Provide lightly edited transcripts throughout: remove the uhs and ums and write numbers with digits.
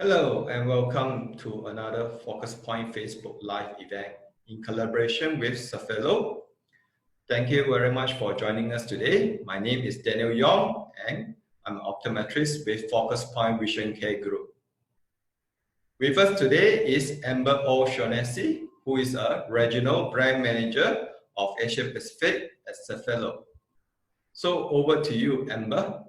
Hello and welcome to another Focus Point Facebook Live event in collaboration with Safilo. Thank you very much for joining us today. My name is Daniel Yong and I'm an optometrist with Focus Point Vision Care Group. With us today is Amber O'Shaughnessy, who is a Regional Brand Manager of Asia Pacific at Safilo. So over to you, Amber.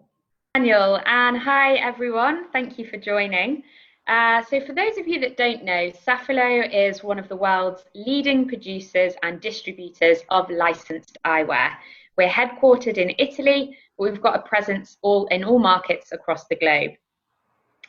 Daniel, and hi everyone, thank you for joining. So for those of you that don't know, Safilo is one of the world's leading producers and distributors of licensed eyewear. We're headquartered in Italy, but we've got a presence in all markets across the globe.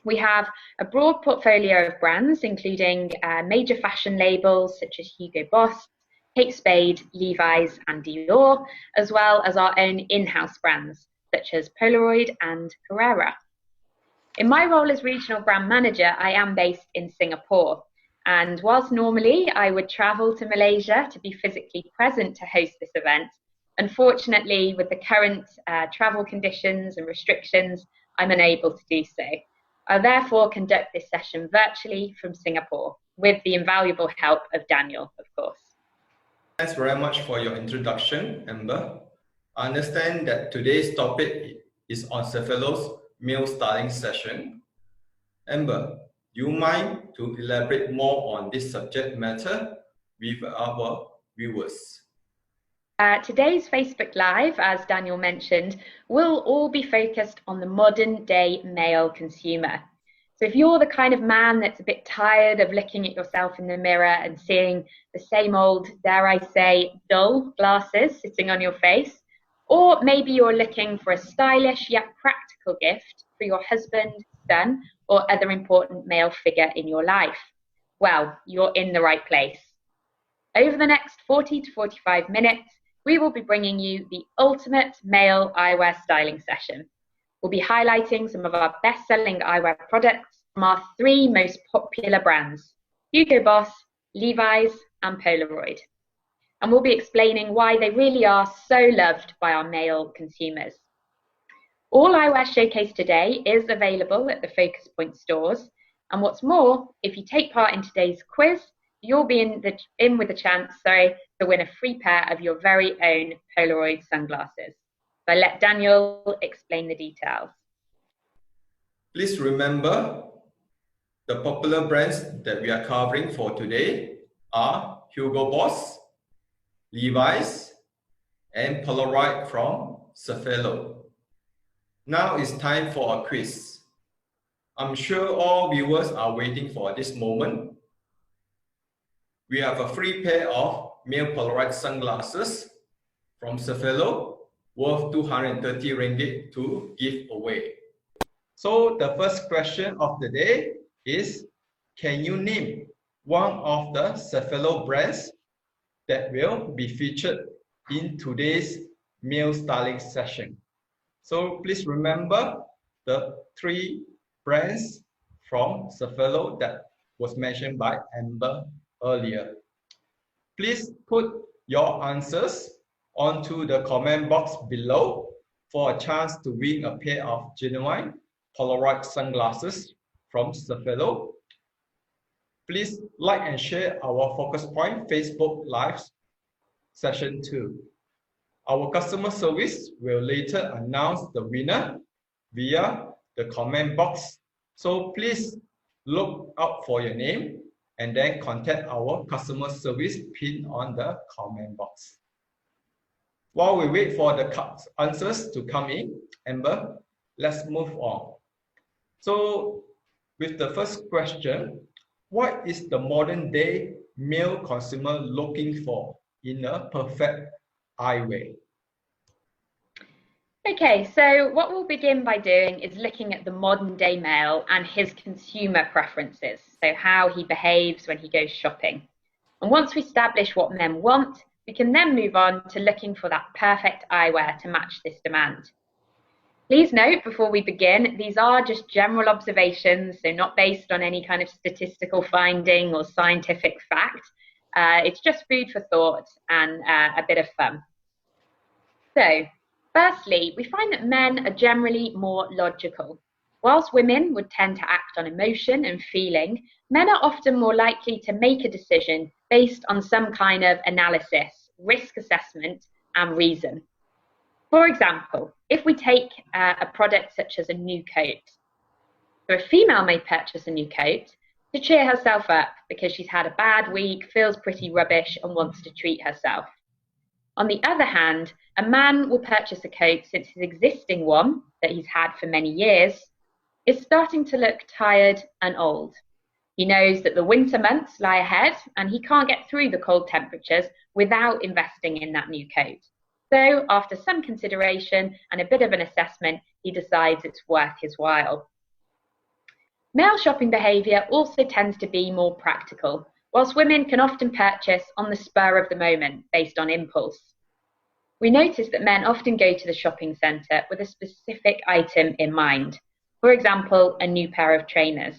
We have a broad portfolio of brands, including major fashion labels such as Hugo Boss, Kate Spade, Levi's and Dior, as well as our own in-house brands, such as Polaroid and Carrera. In my role as regional brand manager, I am based in Singapore. And whilst normally I would travel to Malaysia to be physically present to host this event, unfortunately, with the current travel conditions and restrictions, I'm unable to do so. I'll therefore conduct this session virtually from Singapore with the invaluable help of Daniel, of course. Thanks very much for your introduction, Amber. I understand that today's topic is on Safilo's male styling session. Amber, do you mind to elaborate more on this subject matter with our viewers? Today's Facebook Live, as Daniel mentioned, will all be focused on the modern day male consumer. So if you're the kind of man that's a bit tired of looking at yourself in the mirror and seeing the same old, dare I say, dull glasses sitting on your face, or maybe you're looking for a stylish yet practical gift for your husband, son, or other important male figure in your life, well, you're in the right place. Over the next 40 to 45 minutes, we will be bringing you the ultimate male eyewear styling session. We'll be highlighting some of our best-selling eyewear products from our three most popular brands, Hugo Boss, Levi's, and Polaroid. And we'll be explaining why they really are so loved by our male consumers. All eyewear showcased today is available at the Focus Point stores. And what's more, if you take part in today's quiz, you'll be in with a chance to win a free pair of your very own Polaroid sunglasses. So I let Daniel explain the details. Please remember, the popular brands that we are covering for today are Hugo Boss, Levi's, and Polaroid from Safilo. Now it's time for a quiz. I'm sure all viewers are waiting for this moment. We have a free pair of male Polaroid sunglasses from Safilo worth 230 ringgit to give away. So the first question of the day is, can you name one of the Safilo brands that will be featured in today's male styling session? So please remember the three brands from Safilo that was mentioned by Amber earlier. Please put your answers onto the comment box below for a chance to win a pair of genuine Polaroid sunglasses from Safilo. Please like and share our Focus Point Facebook Live session too. Our customer service will later announce the winner via the comment box. So please look out for your name and then contact our customer service pin on the comment box. While we wait for the answers to come in, Amber, let's move on. So with the first question, what is the modern day male consumer looking for in a perfect eyewear? Okay, so what we'll begin by doing is looking at the modern day male and his consumer preferences, so how he behaves when he goes shopping. And once we establish what men want, we can then move on to looking for that perfect eyewear to match this demand. Please note before we begin, these are just general observations, so not based on any kind of statistical finding or scientific fact. It's just food for thought and a bit of fun. So, firstly, we find that men are generally more logical. Whilst women would tend to act on emotion and feeling, men are often more likely to make a decision based on some kind of analysis, risk assessment, and reason. For example, if we take a product such as a new coat, so a female may purchase a new coat to cheer herself up because she's had a bad week, feels pretty rubbish, and wants to treat herself. On the other hand, a man will purchase a coat since his existing one that he's had for many years is starting to look tired and old. He knows that the winter months lie ahead and he can't get through the cold temperatures without investing in that new coat. So after some consideration and a bit of an assessment, he decides it's worth his while. Male shopping behaviour also tends to be more practical, whilst women can often purchase on the spur of the moment based on impulse. We notice that men often go to the shopping centre with a specific item in mind. For example, a new pair of trainers.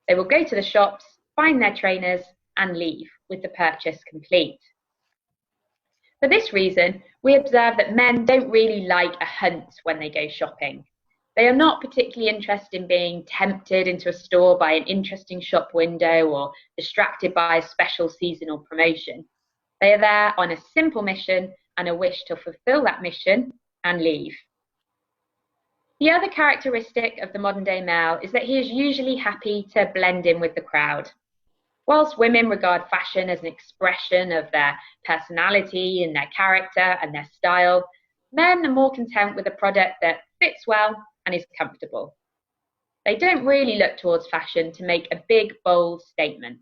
They will go to the shops, find their trainers, and leave with the purchase complete. For this reason, we observe that men don't really like a hunt when they go shopping. They are not particularly interested in being tempted into a store by an interesting shop window or distracted by a special seasonal promotion. They are there on a simple mission and a wish to fulfill that mission and leave. The other characteristic of the modern day male is that he is usually happy to blend in with the crowd. Whilst women regard fashion as an expression of their personality and their character and their style, men are more content with a product that fits well and is comfortable. They don't really look towards fashion to make a big, bold statement.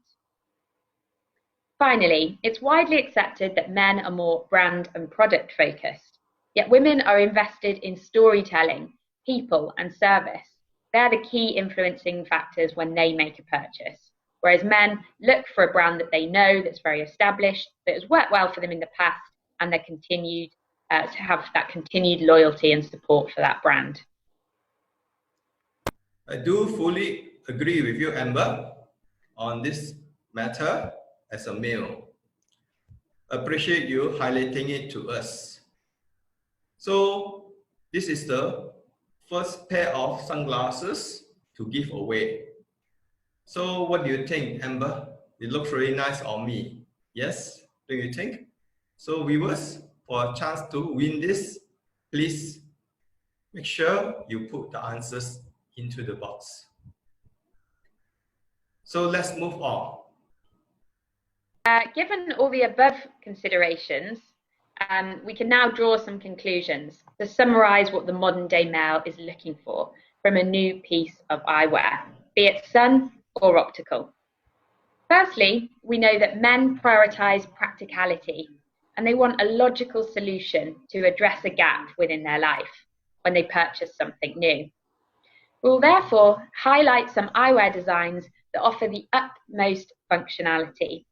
Finally, it's widely accepted that men are more brand and product focused, yet women are invested in storytelling, people and service. They're the key influencing factors when they make a purchase. Whereas men look for a brand that they know, that's very established, that has worked well for them in the past, and they're continued to have that continued loyalty and support for that brand. I do fully agree with you, Amber, on this matter as a male. Appreciate you highlighting it to us. So this is the first pair of sunglasses to give away. So what do you think, Amber? It looks really nice on me. Yes, do you think? So viewers, for a chance to win this, please make sure you put the answers into the box. So let's move on. Given all the above considerations, we can now draw some conclusions to summarise what the modern day male is looking for from a new piece of eyewear, be it sun or optical. Firstly, we know that men prioritise practicality and they want a logical solution to address a gap within their life when they purchase something new. We will therefore highlight some eyewear designs that offer the utmost functionality.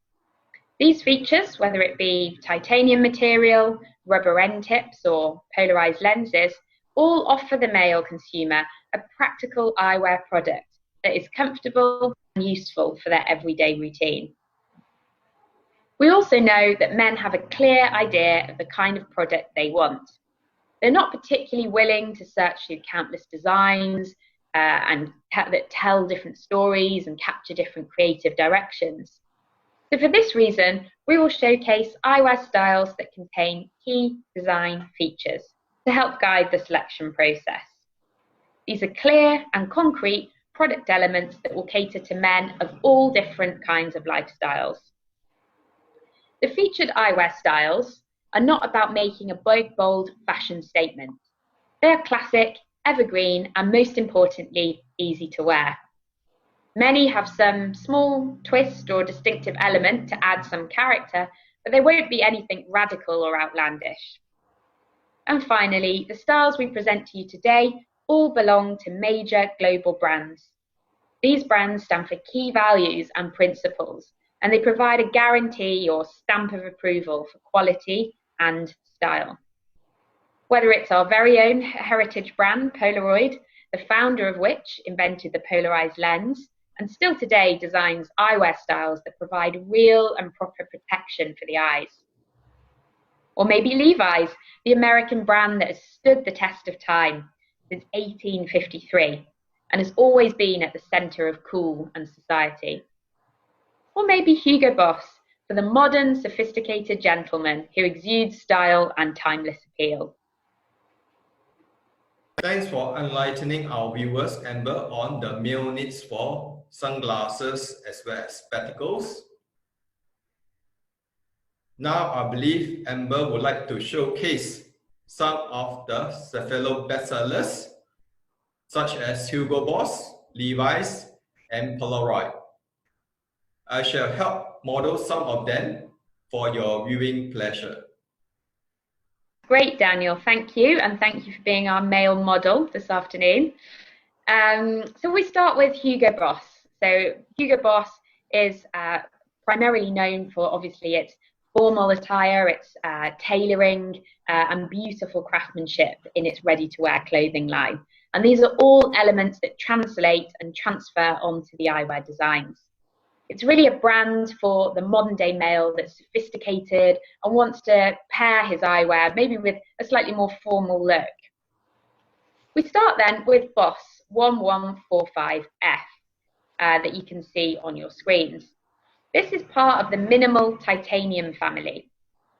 These features, whether it be titanium material, rubber end tips, or polarised lenses, all offer the male consumer a practical eyewear product that is comfortable and useful for their everyday routine. We also know that men have a clear idea of the kind of product they want. They're not particularly willing to search through countless designs that tell different stories and capture different creative directions. So for this reason, we will showcase eyewear styles that contain key design features to help guide the selection process. These are clear and concrete product elements that will cater to men of all different kinds of lifestyles. The featured eyewear styles are not about making a big, bold fashion statement. They are classic, evergreen, and most importantly, easy to wear. Many have some small twist or distinctive element to add some character, but they won't be anything radical or outlandish. And finally, the styles we present to you today all belong to major global brands. These brands stand for key values and principles, and they provide a guarantee or stamp of approval for quality and style. Whether it's our very own heritage brand, Polaroid, the founder of which invented the polarized lens, and still today designs eyewear styles that provide real and proper protection for the eyes. Or maybe Levi's, the American brand that has stood the test of time since 1853. and has always been at the centre of cool and society. Or maybe Hugo Boss for the modern, sophisticated gentleman who exudes style and timeless appeal. Thanks for enlightening our viewers, Amber, on the male needs for sunglasses as well as spectacles. Now, I believe Amber would like to showcase some of the Safilo bestsellers, such as Hugo Boss, Levi's, and Polaroid. I shall help model some of them for your viewing pleasure. Great, Daniel, thank you, and thank you for being our male model this afternoon. So we start with Hugo Boss. So Hugo Boss is primarily known for, obviously, its formal attire, its tailoring, and beautiful craftsmanship in its ready-to-wear clothing line. And these are all elements that translate and transfer onto the eyewear designs. It's really a brand for the modern day male that's sophisticated and wants to pair his eyewear maybe with a slightly more formal look. We start then with Boss 1145F that you can see on your screens. This is part of the minimal titanium family.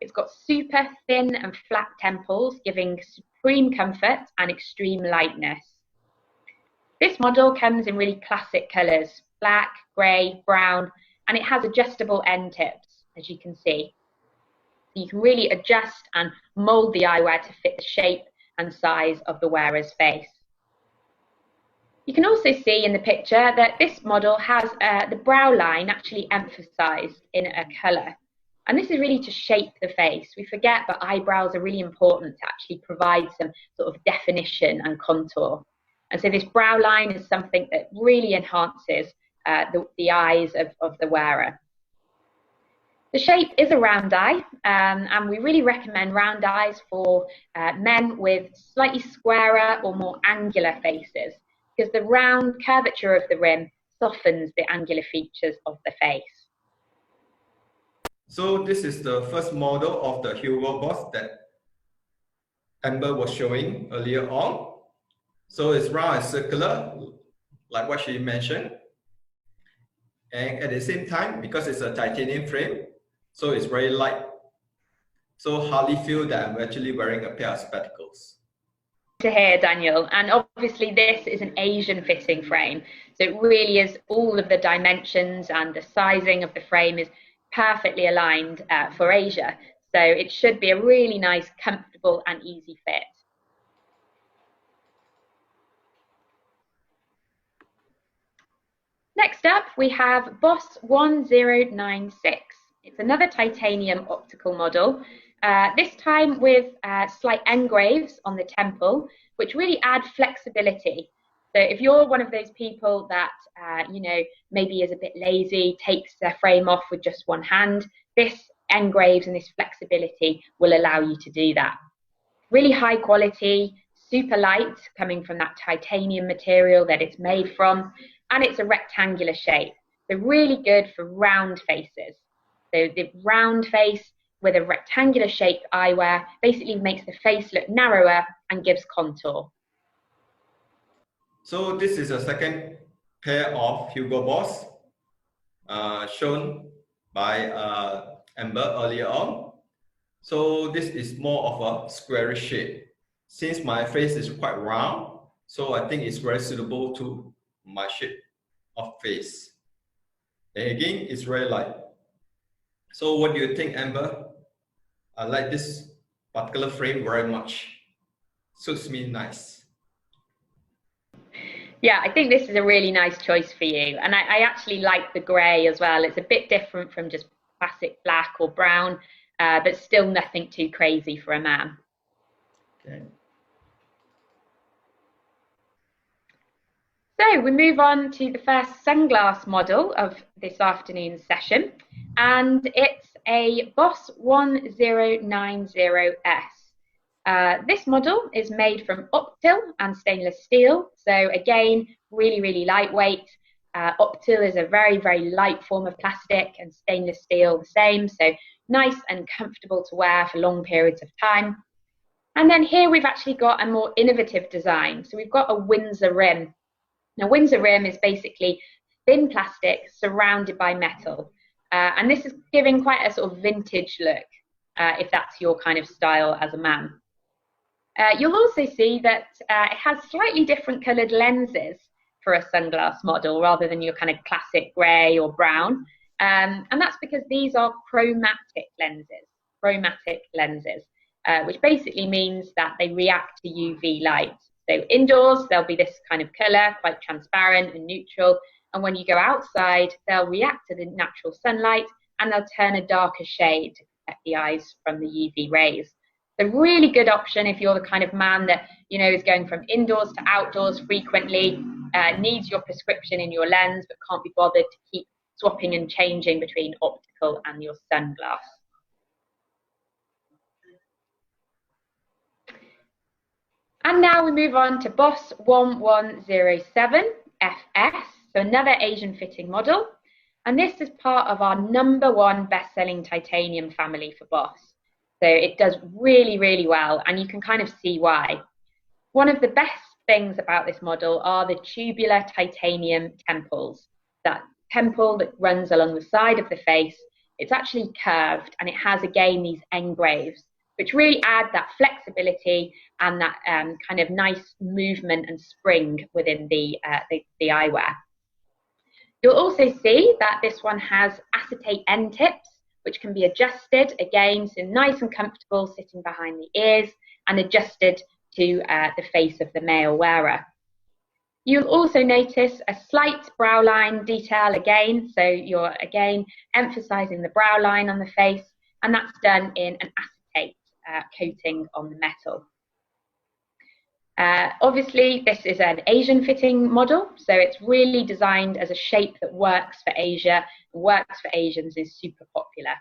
It's got super thin and flat temples, giving supreme comfort and extreme lightness. This model comes in really classic colours: black, grey, brown, and it has adjustable end tips, as you can see. So you can really adjust and mould the eyewear to fit the shape and size of the wearer's face. You can also see in the picture that this model has the brow line actually emphasised in a colour. And this is really to shape the face. We forget that eyebrows are really important to actually provide some sort of definition and contour. And so this brow line is something that really enhances the eyes of the wearer. The shape is a round eye, and we really recommend round eyes for men with slightly squarer or more angular faces, because the round curvature of the rim softens the angular features of the face. So this is the first model of the Hugo Boss that Amber was showing earlier on. So it's round and circular, like what she mentioned. And at the same time, because it's a titanium frame, so it's very light. So hardly feel that I'm actually wearing a pair of spectacles. To hear, Daniel, and obviously this is an Asian fitting frame, so it really is all of the dimensions and the sizing of the frame is perfectly aligned for Asia, so it should be a really nice, comfortable and easy fit. Next up we have Boss 1096. It's another titanium optical model, this time with slight engraves on the temple, which really add flexibility. So if you're one of those people that, maybe is a bit lazy, takes their frame off with just one hand, this engraves and this flexibility will allow you to do that. Really high quality, super light, coming from that titanium material that it's made from, and it's a rectangular shape. So really good for round faces. So the round face with a rectangular shaped eyewear basically makes the face look narrower and gives contour. So this is a second pair of Hugo Boss shown by Amber earlier on. So this is more of a squarish shape. Since my face is quite round, so I think it's very suitable to my shape of face. And again, it's very light. So what do you think, Amber? I like this particular frame very much. Suits me nice. Yeah, I think this is a really nice choice for you. And I actually like the grey as well. It's a bit different from just classic black or brown, but still nothing too crazy for a man. Okay. So we move on to the first sunglass model of this afternoon's session, and it's a Boss 1090S. This model is made from Optil and stainless steel, so again, really, really lightweight. Optil is a very, very light form of plastic, and stainless steel the same, so nice and comfortable to wear for long periods of time. And then here we've actually got a more innovative design, so we've got a Windsor rim. Now, Windsor rim is basically thin plastic surrounded by metal. And this is giving quite a sort of vintage look, if that's your kind of style as a man. You'll also see that it has slightly different coloured lenses for a sunglass model rather than your kind of classic grey or brown. And that's because these are chromatic lenses, which basically means that they react to UV light. So indoors, they'll be this kind of colour, quite transparent and neutral. And when you go outside, they'll react to the natural sunlight and they'll turn a darker shade to protect the eyes from the UV rays. So really good option if you're the kind of man that, you know, is going from indoors to outdoors frequently, needs your prescription in your lens, but can't be bothered to keep swapping and changing between optical and your sunglass. And now we move on to Boss 1107 FS, so another Asian fitting model. And this is part of our #1 best-selling titanium family for Boss. So it does really, really well, and you can kind of see why. One of the best things about this model are the tubular titanium temples. That temple that runs along the side of the face, it's actually curved, and it has, again, these engraves, which really add that flexibility and that kind of nice movement and spring within the eyewear. You'll also see that this one has acetate end tips, which can be adjusted, again, so nice and comfortable sitting behind the ears and adjusted to the face of the male wearer. You'll also notice a slight brow line detail again, so you're again emphasizing the brow line on the face, and that's done in an acetate coating on the metal. Obviously, this is an Asian fitting model, so it's really designed as a shape that works for Asia, works for Asians, is super popular.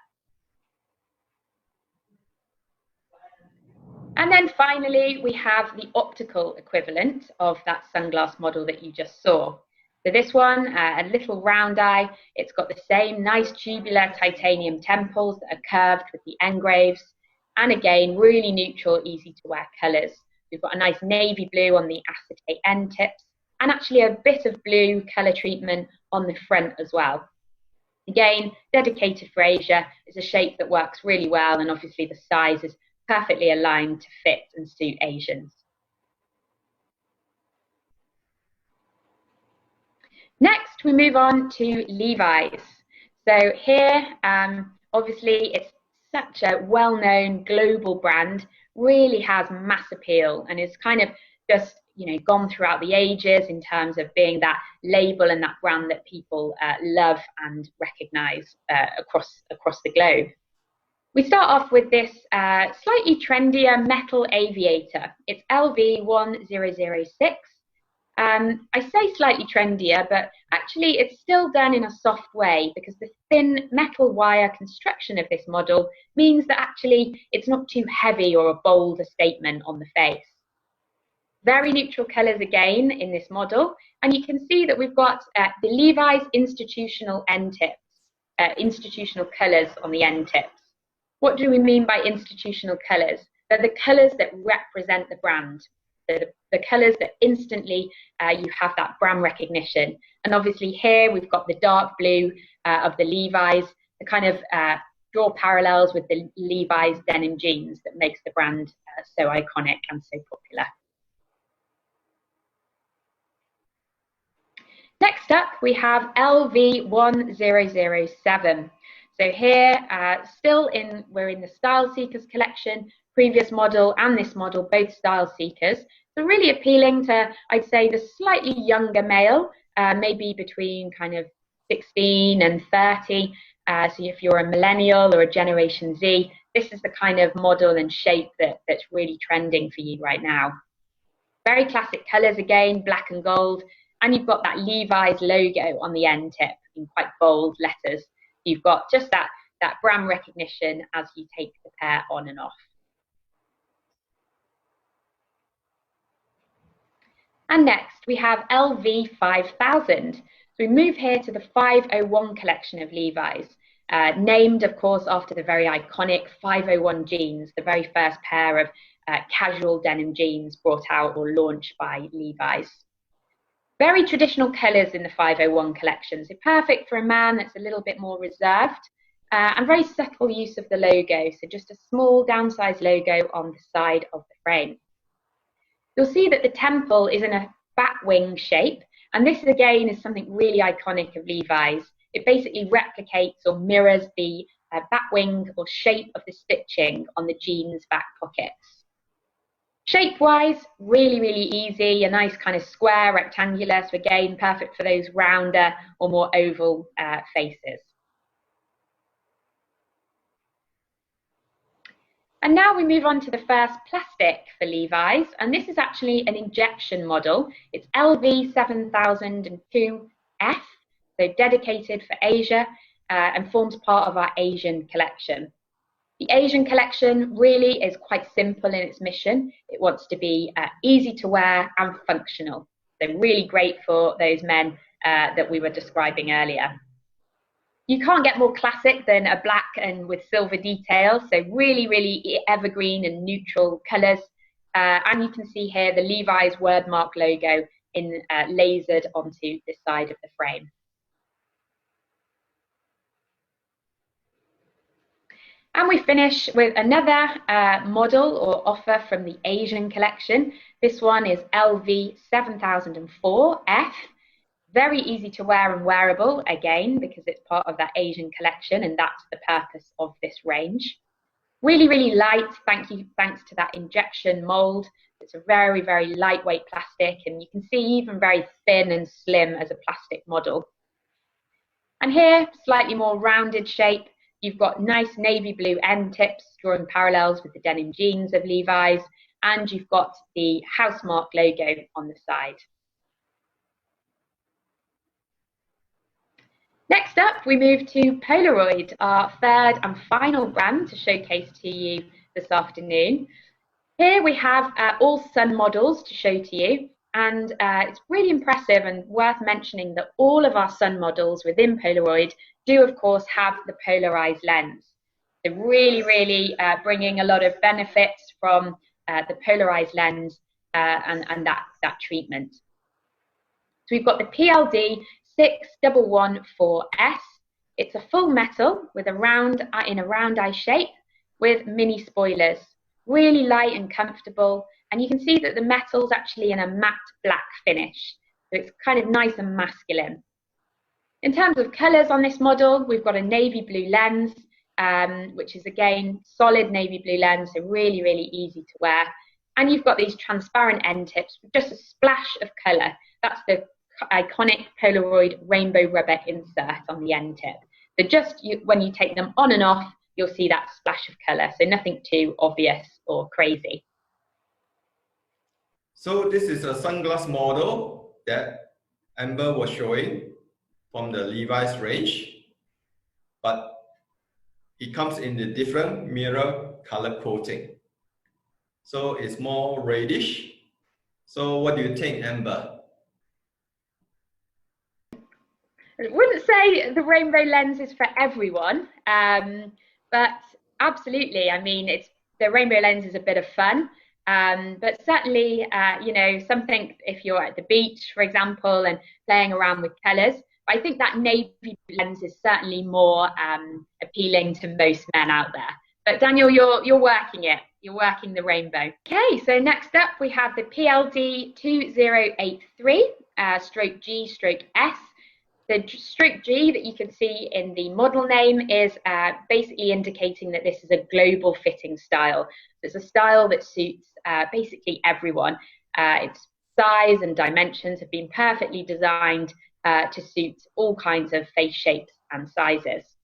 And then finally, we have the optical equivalent of that sunglass model that you just saw. So this one, a little round eye, it's got the same nice tubular titanium temples that are curved with the engraves, and again, really neutral, easy to wear colours. We've got a nice navy blue on the acetate end tips, and actually a bit of blue colour treatment on the front as well. Again, dedicated for Asia. It's a shape that works really well, and obviously the size is perfectly aligned to fit and suit Asians. Next, we move on to Levi's. So here, obviously, it's such a well-known global brand, really has mass appeal, and is kind of just, you know, gone throughout the ages in terms of being that label and that brand that people love and recognize across the globe. We start off with this slightly trendier metal aviator. It's LV1006. I say slightly trendier, but actually it's still done in a soft way because the thin metal wire construction of this model means that actually it's not too heavy or a bolder statement on the face. Very neutral colours again in this model, and you can see that we've got the Levi's institutional end tips, institutional colours on the end tips. What do we mean by institutional colours? They're the colours that represent the brand. They're the colours that instantly you have that brand recognition. And obviously here we've got the dark blue of the Levi's, the kind of draw parallels with the Levi's denim jeans that makes the brand so iconic and so popular. Next up, we have LV1007. So here, we're in the Style Seekers collection, previous model and this model, both Style Seekers. So really appealing to, I'd say, the slightly younger male, maybe between kind of 16 and 30. So if you're a millennial or a Generation Z, this is the kind of model and shape that's really trending for you right now. Very classic colours again, black and gold. And you've got that Levi's logo on the end tip in quite bold letters. You've got just that brand recognition as you take the pair on and off. And next we have LV5000. So we move here to the 501 collection of Levi's, named of course after the very iconic 501 jeans, the very first pair of casual denim jeans brought out or launched by Levi's. Very traditional colours in the 501 collection, so perfect for a man that's a little bit more reserved, and very subtle use of the logo, so just a small downsized logo on the side of the frame. You'll see that the temple is in a bat wing shape, and this again is something really iconic of Levi's. It basically replicates or mirrors the bat wing or shape of the stitching on the jeans back pockets. Shape-wise, really, really easy, a nice kind of square, rectangular, so again, perfect for those rounder or more oval faces. And now we move on to the first plastic for Levi's, and this is actually an injection model. It's LV7002F, so dedicated for Asia, and forms part of our Asian collection. The Asian collection really is quite simple in its mission. It wants to be easy to wear and functional. So really great for those men that we were describing earlier. You can't get more classic than a black and with silver detail. So really, really evergreen and neutral colours. And you can see here the Levi's wordmark logo in lasered onto the side of the frame. And we finish with another model or offer from the Asian collection. This one is LV7004F. Very easy to wear and wearable, again, because it's part of that Asian collection, and that's the purpose of this range. Really, really light, thanks to that injection mold. It's a very, very lightweight plastic, and you can see even very thin and slim as a plastic model. And here, slightly more rounded shape. You've got nice navy blue end tips, drawing parallels with the denim jeans of Levi's, and you've got the housemark logo on the side. Next up, we move to Polaroid, our third and final brand to showcase to you this afternoon. Here we have all sun models to show to you, and it's really impressive and worth mentioning that all of our sun models within Polaroid do, of course, have the polarized lens. So really, really bringing a lot of benefits from the polarized lens and that treatment. So we've got the PLD 6114S. It's a full metal with in a round eye shape with mini spoilers. Really light and comfortable, and you can see that the metal's actually in a matte black finish. So it's kind of nice and masculine. In terms of colours on this model, we've got a navy blue lens, which is again solid navy blue lens, so really, really easy to wear. And you've got these transparent end tips with just a splash of colour. That's the iconic Polaroid rainbow rubber insert on the end tip. So just when you take them on and off, you'll see that splash of colour. So nothing too obvious or crazy. So this is a sunglass model that Amber was showing from the Levi's range, but it comes in the different mirror color coating. So it's more reddish. So what do you think, Amber? I wouldn't say the rainbow lens is for everyone, but absolutely. I mean, the rainbow lens is a bit of fun, but certainly, you know, something if you're at the beach, for example, and playing around with colours. I think that navy lens is certainly more appealing to most men out there. But Daniel, you're working it. You're working the rainbow. Okay, so next up we have the PLD 2083 stroke G stroke S. The stroke G that you can see in the model name is basically indicating that this is a global fitting style. It's a style that suits basically everyone. Its size and dimensions have been perfectly designed to suit all kinds of face shapes and sizes.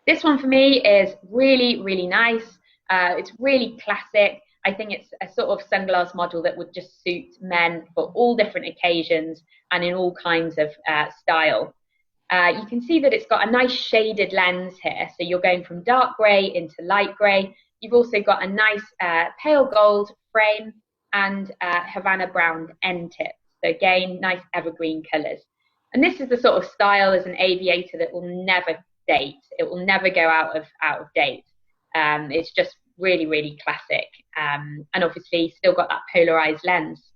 This one for me is really, really nice. It's really classic. I think it's a sort of sunglass model that would just suit men for all different occasions and in all kinds of style. You can see that it's got a nice shaded lens here. So you're going from dark grey into light grey. You've also got a nice pale gold frame and Havana brown end tips. So again, nice evergreen colours. And this is the sort of style as an aviator that will never date. It will never go out of date. It's just really, really classic, and obviously still got that polarized lens.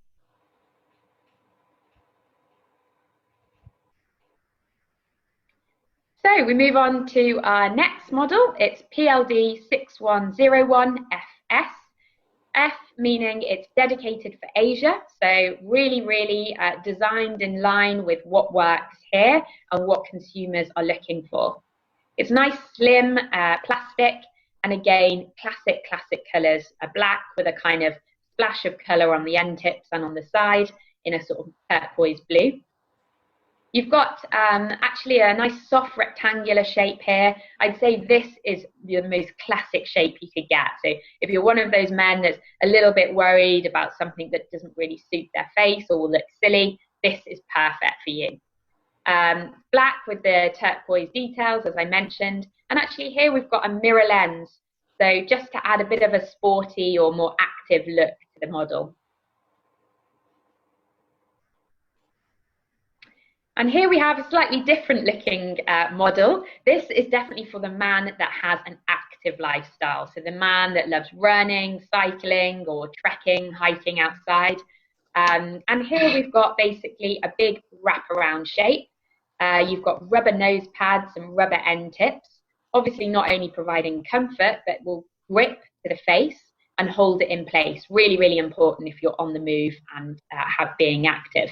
So we move on to our next model. It's PLD 6101FS. F meaning it's dedicated for Asia, so really designed in line with what works here and what consumers are looking for. It's nice, slim, plastic, and again, classic colours, a black with a kind of splash of colour on the end tips and on the side in a sort of turquoise blue. You've got actually a nice soft rectangular shape here. I'd say this is the most classic shape you could get. So if you're one of those men that's a little bit worried about something that doesn't really suit their face or will look silly, this is perfect for you. Black with the turquoise details, as I mentioned. And actually here we've got a mirror lens. So just to add a bit of a sporty or more active look to the model. And here we have a slightly different looking model. This is definitely for the man that has an active lifestyle. So the man that loves running, cycling, or trekking, hiking outside. And here we've got basically a big wraparound shape. You've got rubber nose pads and rubber end tips. Obviously not only providing comfort, but will grip to the face and hold it in place. Really important if you're on the move and being active.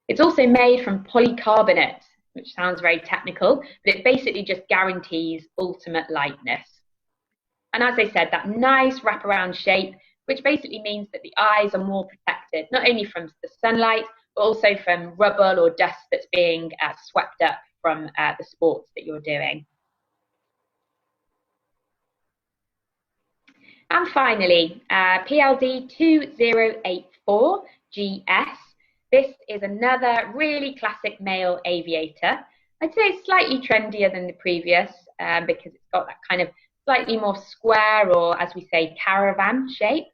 It's also made from polycarbonate, which sounds very technical, but it basically just guarantees ultimate lightness. And as I said, that nice wraparound shape, which basically means that the eyes are more protected, not only from the sunlight, but also from rubble or dust that's being swept up from the sports that you're doing. And finally, PLD 2084GS. This is another really classic male aviator. I'd say it's slightly trendier than the previous because it's got that kind of slightly more square, or as we say, caravan shape.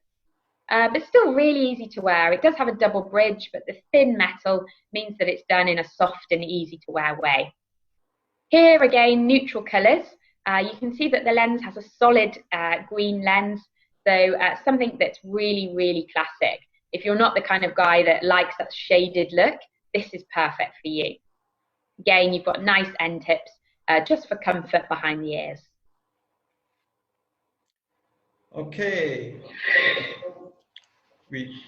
But still really easy to wear. It does have a double bridge, but the thin metal means that it's done in a soft and easy to wear way. Here again, neutral colours. You can see that the lens has a solid green lens, so something that's really classic. If you're not the kind of guy that likes that shaded look, this is perfect for you. Again, you've got nice end tips just for comfort behind the ears. Okay. We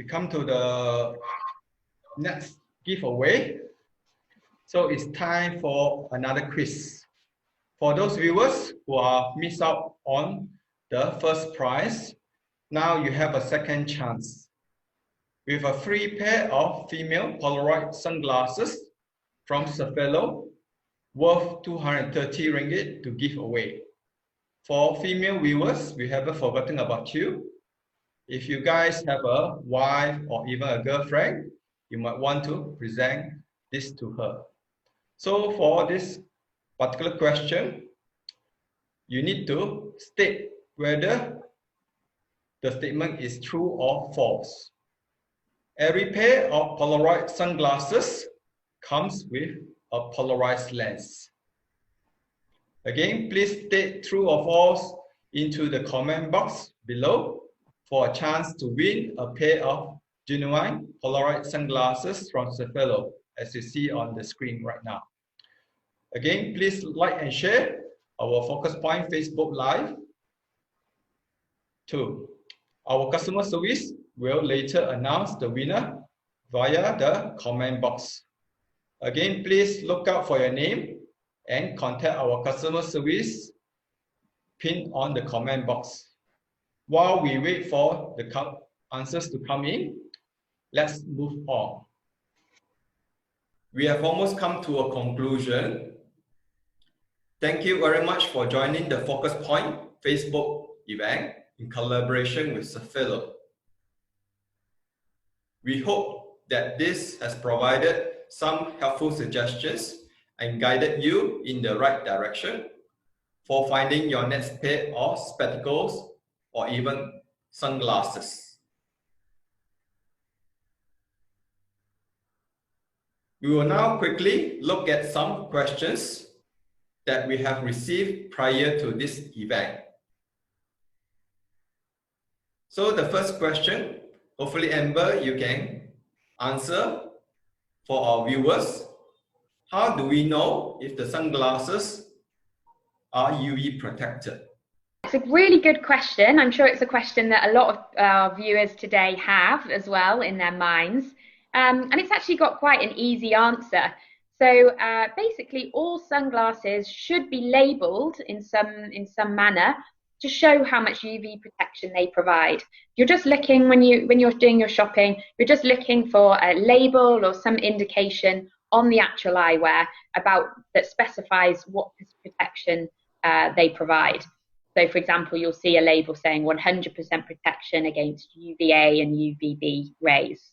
come to the next giveaway. So it's time for another quiz. For those viewers who are missed out on the first prize, now you have a second chance. With a free pair of female Polaroid sunglasses from Safilo, worth 230 ringgit to give away. For female viewers, we haven't forgotten about you. If you guys have a wife or even a girlfriend, you might want to present this to her. So for this particular question, you need to state whether the statement is true or false. Every pair of Polaroid sunglasses comes with a polarized lens. Again, please state true or false into the comment box below for a chance to win a pair of genuine Polaroid sunglasses from Safilo, as you see on the screen right now. Again, please like and share our Focus Point Facebook Live. 2. Our customer service will later announce the winner via the comment box. Again, please look out for your name and contact our customer service pinned on the comment box. While we wait for the answers to come in, let's move on. We have almost come to a conclusion. Thank you very much for joining the Focus Point Facebook event in collaboration with Safilo. We hope that this has provided some helpful suggestions and guided you in the right direction for finding your next pair of spectacles or even sunglasses. We will now quickly look at some questions that we have received prior to this event. So the first question, hopefully Amber, you can answer for our viewers. how do we know if the sunglasses are UV protected? It's a really good question. I'm sure it's a question that a lot of our viewers today have as well in their minds. And it's actually got quite an easy answer. So basically, all sunglasses should be labelled in some manner to show how much UV protection they provide. You're just looking when you're doing your shopping, you're just looking for a label or some indication on the actual eyewear that specifies what protection they provide. So, for example, you'll see a label saying 100% protection against UVA and UVB rays.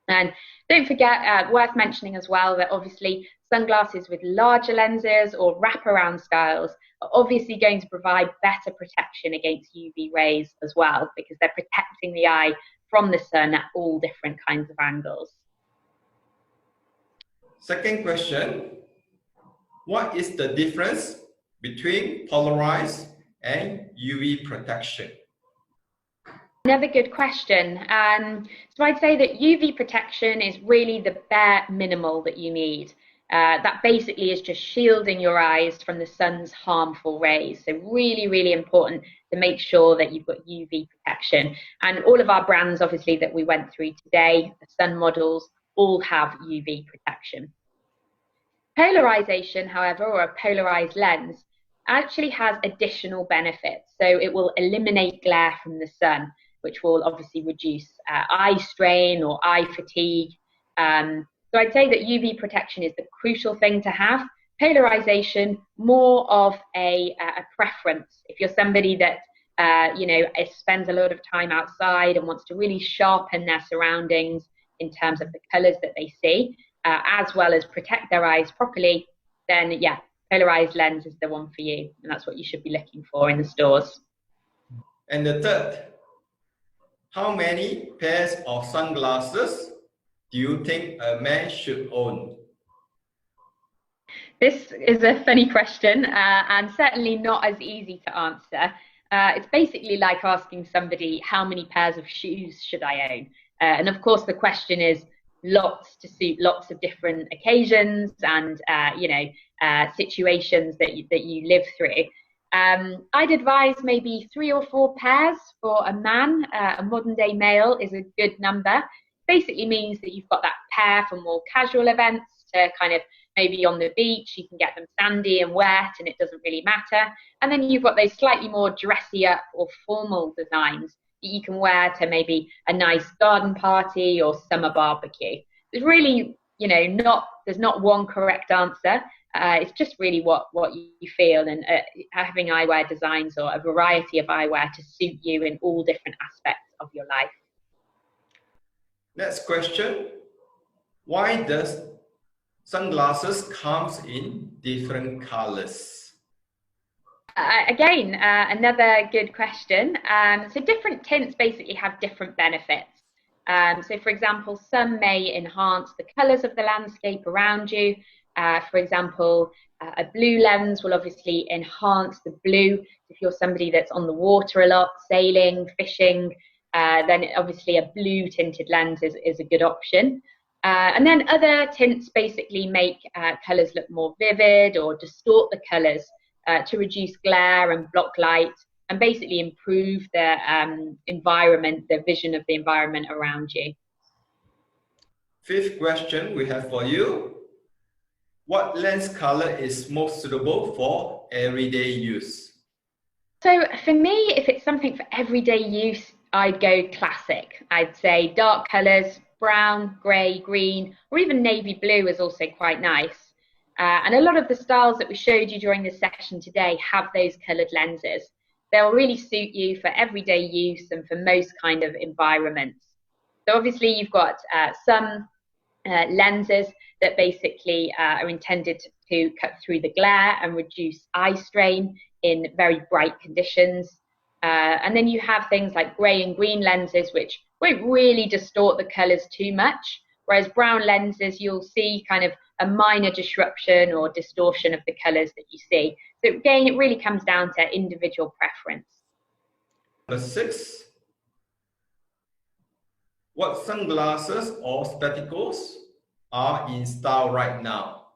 And don't forget, worth mentioning as well, that obviously sunglasses with larger lenses or wraparound styles are obviously going to provide better protection against UV rays as well, because they're protecting the eye from the sun at all different kinds of angles. Second question, what is the difference between polarized and UV protection? Another good question. So I'd say that UV protection is really the bare minimal that you need. That basically is just shielding your eyes from the sun's harmful rays. So really, really important to make sure that you've got UV protection. And all of our brands, obviously, that we went through today, the sun models, all have UV protection. Polarization, however, or a polarized lens, actually has additional benefits. So it will eliminate glare from the sun, which will obviously reduce eye strain or eye fatigue. So I'd say that UV protection is the crucial thing to have. Polarization, more of a preference. If you're somebody that spends a lot of time outside and wants to really sharpen their surroundings in terms of the colors that they see, as well as protect their eyes properly, then yeah, polarized lens is the one for you, and that's what you should be looking for in the stores. And the third, how many pairs of sunglasses do you think a man should own? This is a funny question, and certainly not as easy to answer. It's basically like asking somebody, how many pairs of shoes should I own? And of course, the question is lots to suit lots of different occasions and situations that you live through. I'd advise maybe 3 or 4 pairs for a man. A modern day male is a good number. Basically means that you've got that pair for more casual events, to kind of maybe on the beach, you can get them sandy and wet and it doesn't really matter. And then you've got those slightly more dressy up or formal designs that you can wear to maybe a nice garden party or summer barbecue. There's really, there's not one correct answer. It's just really what you feel, and having eyewear designs or a variety of eyewear to suit you in all different aspects of your life. Next question, why does sunglasses comes in different colors? Again, another good question. So different tints basically have different benefits. So for example, some may enhance the colors of the landscape around you. For example, a blue lens will obviously enhance the blue. If you're somebody that's on the water a lot, sailing, fishing, then obviously a blue tinted lens is a good option. And then other tints basically make colors look more vivid or distort the colors to reduce glare and block light, and basically improve the environment, the vision of the environment around you. Fifth question we have for you. What lens color is most suitable for everyday use? So for me, if it's something for everyday use, I'd go classic. I'd say dark colors, brown, grey, green, or even navy blue is also quite nice. And a lot of the styles that we showed you during this session today have those coloured lenses. They'll really suit you for everyday use and for most kind of environments. So obviously you've got some lenses that basically are intended to cut through the glare and reduce eye strain in very bright conditions. And then you have things like grey and green lenses, which won't really distort the colours too much. Whereas brown lenses, you'll see kind of a minor disruption or distortion of the colours that you see. So again, it really comes down to individual preference. Number 6. What sunglasses or spectacles are in style right now?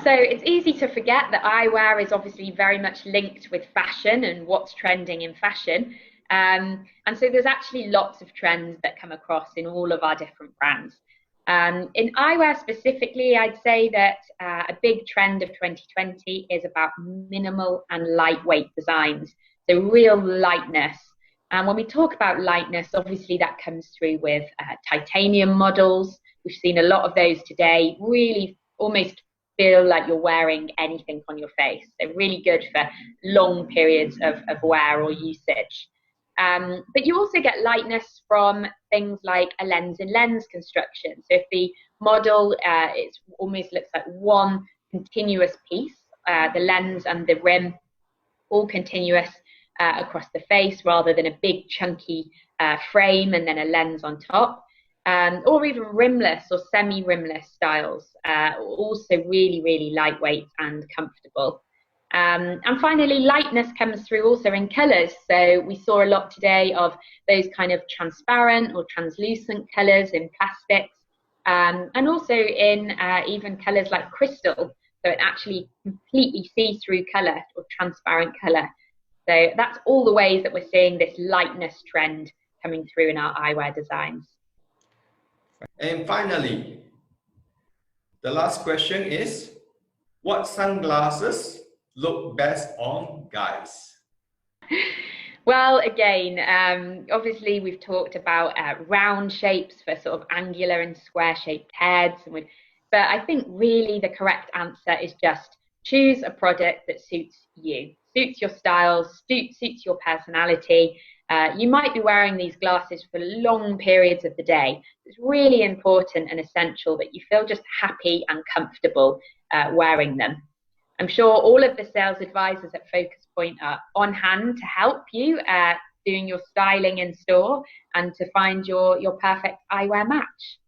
So it's easy to forget that eyewear is obviously very much linked with fashion and what's trending in fashion. And so there's actually lots of trends that come across in all of our different brands. In eyewear specifically, I'd say that a big trend of 2020 is about minimal and lightweight designs. So real lightness. And when we talk about lightness, obviously that comes through with titanium models. We've seen a lot of those today, really almost feel like you're wearing anything on your face. They're really good for long periods of wear or usage. But you also get lightness from things like a lens-in-lens construction. So if the model it almost looks like one continuous piece, the lens and the rim all continuous across the face rather than a big chunky frame and then a lens on top. Or even rimless or semi-rimless styles, also really, really lightweight and comfortable. And finally, lightness comes through also in colours. So we saw a lot today of those kind of transparent or translucent colours in plastics, and also in even colours like crystal. So it actually completely see-through colour or transparent colour. So that's all the ways that we're seeing this lightness trend coming through in our eyewear designs. And finally, the last question is, what sunglasses look best on guys? Well, again, obviously we've talked about round shapes for sort of angular and square-shaped heads, but I think really the correct answer is just choose a product that suits you, suits your style, suits your personality. You might be wearing these glasses for long periods of the day. It's really important and essential that you feel just happy and comfortable wearing them. I'm sure all of the sales advisors at Focus Point are on hand to help you doing your styling in store and to find your perfect eyewear match.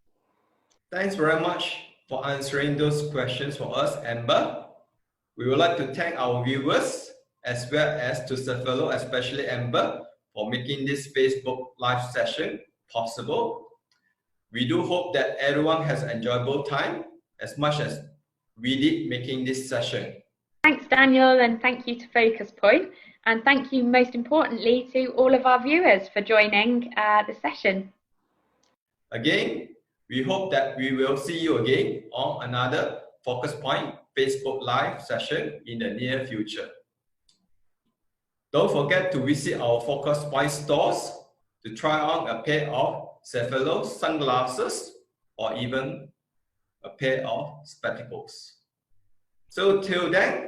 Thanks very much for answering those questions for us, Amber. We would like to thank our viewers as well as to Safilo, especially Amber, for making this Facebook live session possible. We do hope that everyone has an enjoyable time as much as we did making this session. Thanks, Daniel, and thank you to Focus Point. And thank you, most importantly, to all of our viewers for joining the session. Again, we hope that we will see you again on another Focus Point Facebook Live session in the near future. Don't forget to visit our Focus Point stores to try on a pair of Safilo sunglasses or even a pair of spectacles. So till then,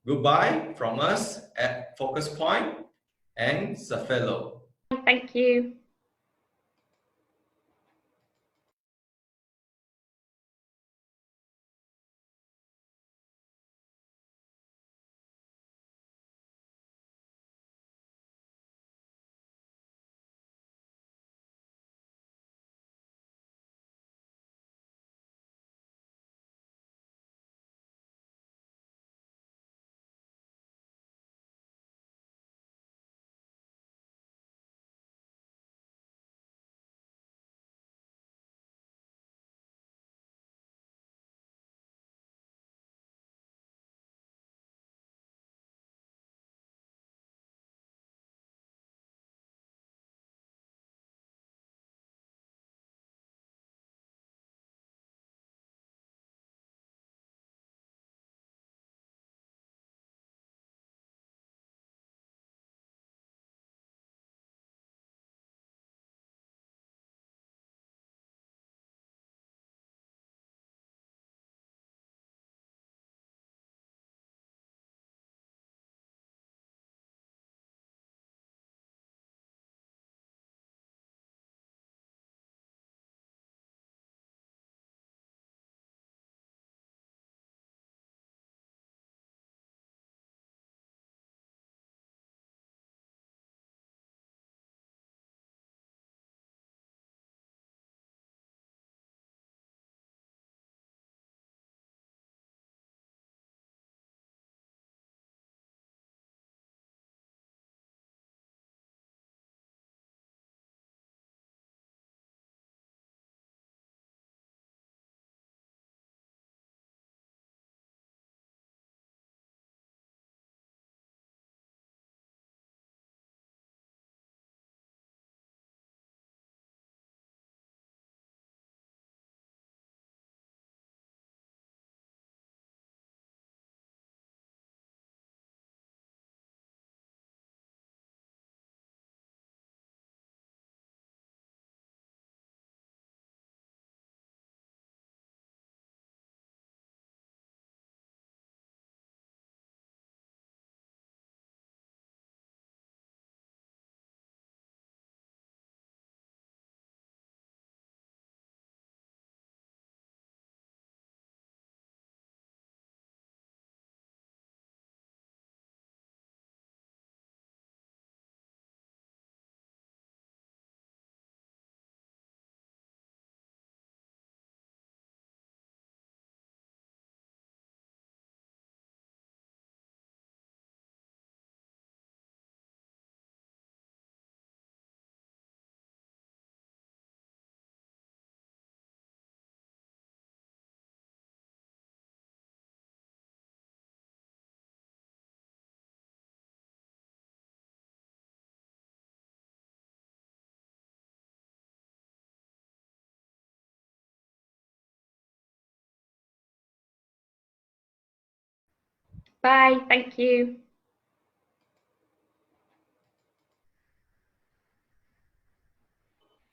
goodbye from us at Focus Point and Safilo. Thank you. Bye. Thank you.